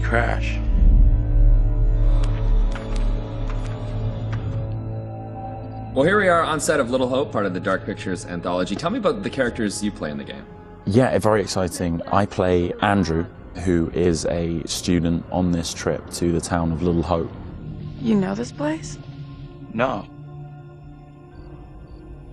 crash. Well, here we are on set of Little Hope, part of the Dark Pictures anthology. Tell me about the characters you play in the game. Yeah, very exciting. I play Andrew, who is a student on this trip to the town of Little Hope. You know this place? No.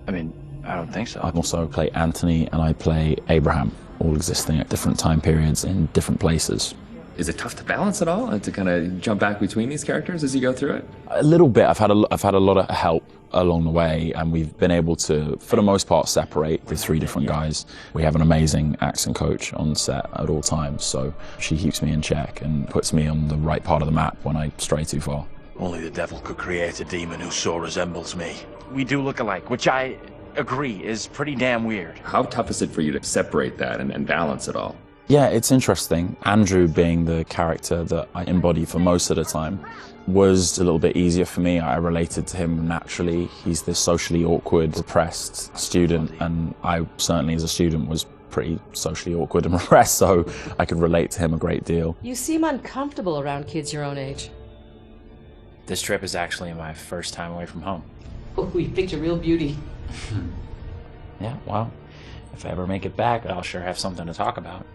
I mean, I don't think so. I also play Anthony and I play Abraham, all existing at different time periods in different places. Is it tough to balance it all and to kind of jump back between these characters as you go through it? A little bit. I've had a lot of help along the way, and we've been able to, for the most part, separate the three different guys. We have an amazing accent coach on set at all times, so she keeps me in check and puts me on the right part of the map when I stray too far. Only the devil could create a demon who so resembles me. We do look alike, which I agree is pretty damn weird. How tough is it for you to separate that and balance it all? Yeah, it's interesting. Andrew, being the character that I embody for most of the time, was a little bit easier for me. I related to him naturally. He's this socially awkward, depressed student, and I certainly as a student was pretty socially awkward and repressed, so I could relate to him a great deal. You seem uncomfortable around kids your own age. This trip is actually my first time away from home. Oh, you picked a real beauty. Yeah, well, if I ever make it back, I'll sure have something to talk about.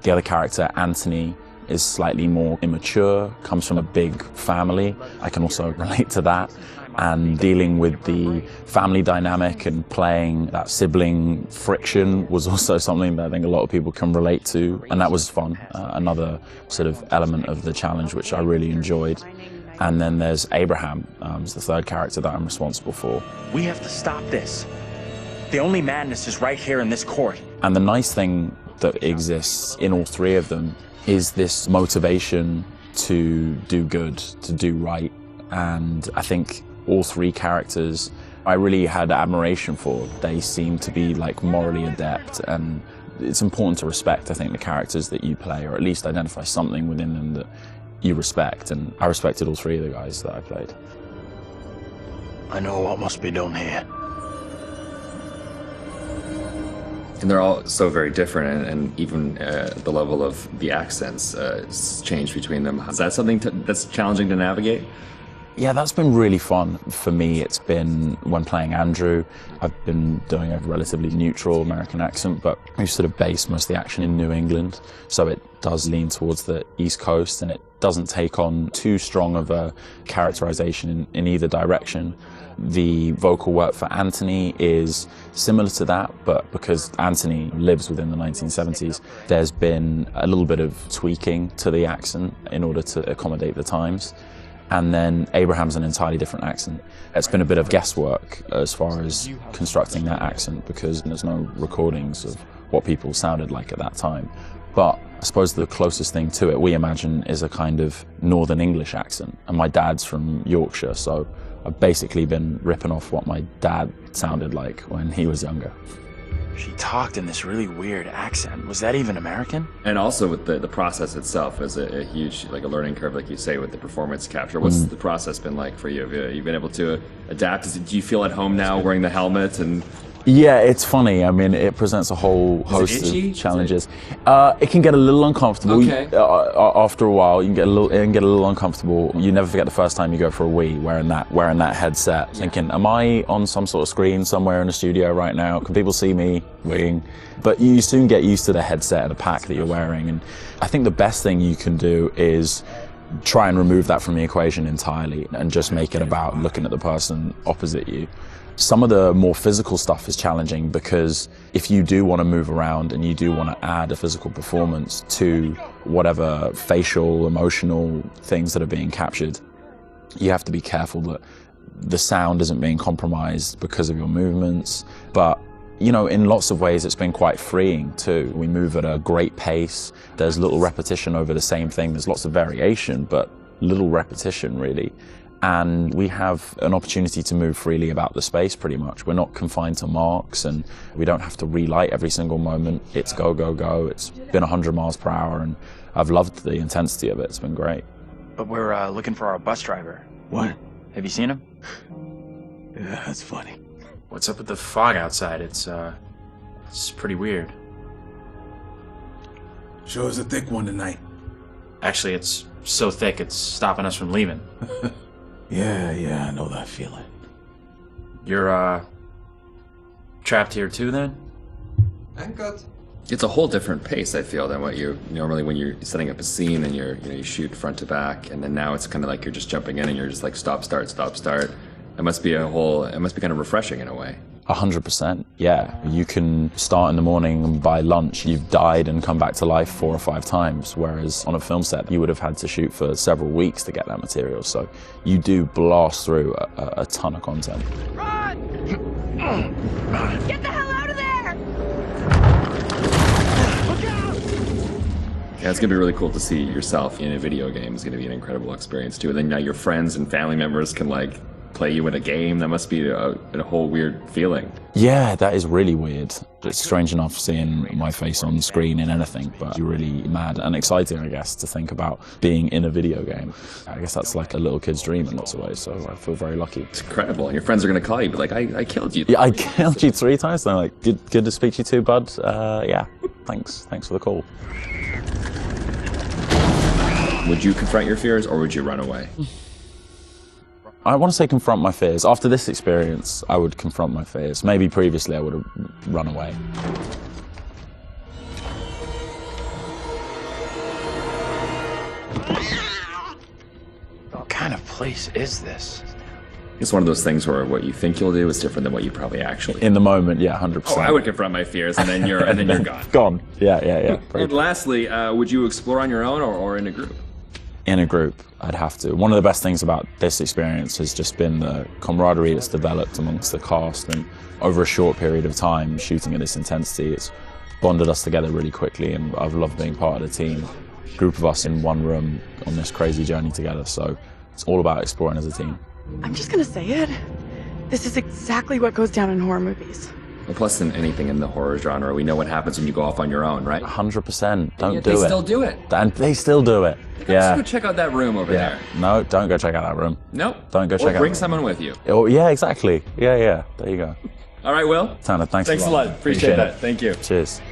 The other character, Anthony, is slightly more immature, comes from a big family. I can also relate to that. And dealing with the family dynamic and playing that sibling friction was also something that I think a lot of people can relate to. And that was fun, another sort of element of the challenge, which I really enjoyed. And then there's Abraham, who's the third character that I'm responsible for. We have to stop this. The only madness is right here in this court. And the nice thing that exists in all three of them is this motivation to do good, to do right. And I think all three characters I really had admiration for. They seem to be like morally adept, and it's important to respect, I think, the characters that you play, or at least identify something within them that you respect. And I respected all three of the guys that I played. I know what must be done here. And they're all so very different, and even the level of the accents change between them. Is that something that's challenging to navigate? Yeah, that's been really fun for me. It's been, when playing Andrew, I've been doing a relatively neutral American accent, but we've sort of based most of the action in New England, so it does lean towards the East Coast, and it doesn't take on too strong of a characterization in either direction. The vocal work for Anthony is similar to that, but because Anthony lives within the 1970s, there's been a little bit of tweaking to the accent in order to accommodate the times. And then Abraham's an entirely different accent. It's been a bit of guesswork as far as constructing that accent, because there's no recordings of what people sounded like at that time. But I suppose the closest thing to it we imagine is a kind of Northern English accent. And my dad's from Yorkshire, so I've basically been ripping off what my dad sounded like when he was younger. She talked in this really weird accent. Was that even American? And also with the process itself is a huge, like a learning curve, like you say, with the performance capture. What's the process been like for you? Have you been able to adapt? Do you feel at home now wearing the helmet? And yeah, it's funny. I mean, it presents a whole host of challenges. It can get a little uncomfortable. Okay. After a while, it can get a little uncomfortable. You never forget the first time you go for a wee wearing that headset, thinking, am I on some sort of screen somewhere in the studio right now? Can people see me weeing? But you soon get used to the headset and the pack that you're wearing. And I think the best thing you can do is try and remove that from the equation entirely and just make it about looking at the person opposite you. Some of the more physical stuff is challenging, because if you do want to move around and you do want to add a physical performance to whatever facial, emotional things that are being captured, you have to be careful that the sound isn't being compromised because of your movements. But you know, in lots of ways it's been quite freeing too. We move at a great pace. There's little repetition over the same thing. There's lots of variation, but little repetition really. And we have an opportunity to move freely about the space pretty much. We're not confined to marks, and we don't have to relight every single moment. It's go, go, go. It's been 100 miles per hour, and I've loved the intensity of it. It's been great. But we're looking for our bus driver. What? Have you seen him? Yeah, that's funny. What's up with the fog outside? It's pretty weird. Sure is a thick one tonight. Actually, it's so thick it's stopping us from leaving. Yeah, I know that feeling. You're, trapped here too, then? I'm good. It's a whole different pace, I feel, than what you normally when you're setting up a scene and you shoot front to back, and then now it's kind of like you're just jumping in and you're just like stop, start, stop, start. It must be kind of refreshing in a way. 100%, yeah. You can start in the morning and by lunch you've died and come back to life 4 or 5 times, whereas on a film set you would have had to shoot for several weeks to get that material. So you do blast through a ton of content. Run! Get the hell out of there! Look out! Yeah, it's gonna be really cool to see yourself in a video game. It's gonna be an incredible experience too. And then now your friends and family members can like play you in a game. That must be a whole weird feeling. Yeah, that is really weird. It's strange enough seeing my face on screen in anything, but you're really mad and exciting, I guess, to think about being in a video game. I guess that's like a little kid's dream in lots of ways, so I feel very lucky. It's incredible. And your friends are gonna call you, but like, I killed you. Yeah, I killed you 3 times, and they're like, good to speak to you too, bud. Yeah, thanks for the call. Would you confront your fears or would you run away? I want to say confront my fears. After this experience, I would confront my fears. Maybe previously I would have run away. What kind of place is this? It's one of those things where what you think you'll do is different than what you probably actually do. In the moment, yeah, 100%. Oh, I would confront my fears and then you're gone. Gone. Yeah. And lastly, would you explore on your own or in a group? In a group, I'd have to. One of the best things about this experience has just been the camaraderie that's developed amongst the cast, and over a short period of time shooting at this intensity, it's bonded us together really quickly, and I've loved being part of the team. A group of us in one room on this crazy journey together, so it's all about exploring as a team. I'm just gonna say it. This is exactly what goes down in horror movies. Well, plus than anything in the horror genre, we know what happens when you go off on your own, right? 100%. Don't do it. They still do it. And they still do it. Let's go check out that room over there. No, don't go check out that room. Nope. Don't go check out. Or bring someone with you. Oh, yeah, exactly. Yeah. There you go. All right, Will. Tanner, thanks a lot. Appreciate that. Thank you. Cheers.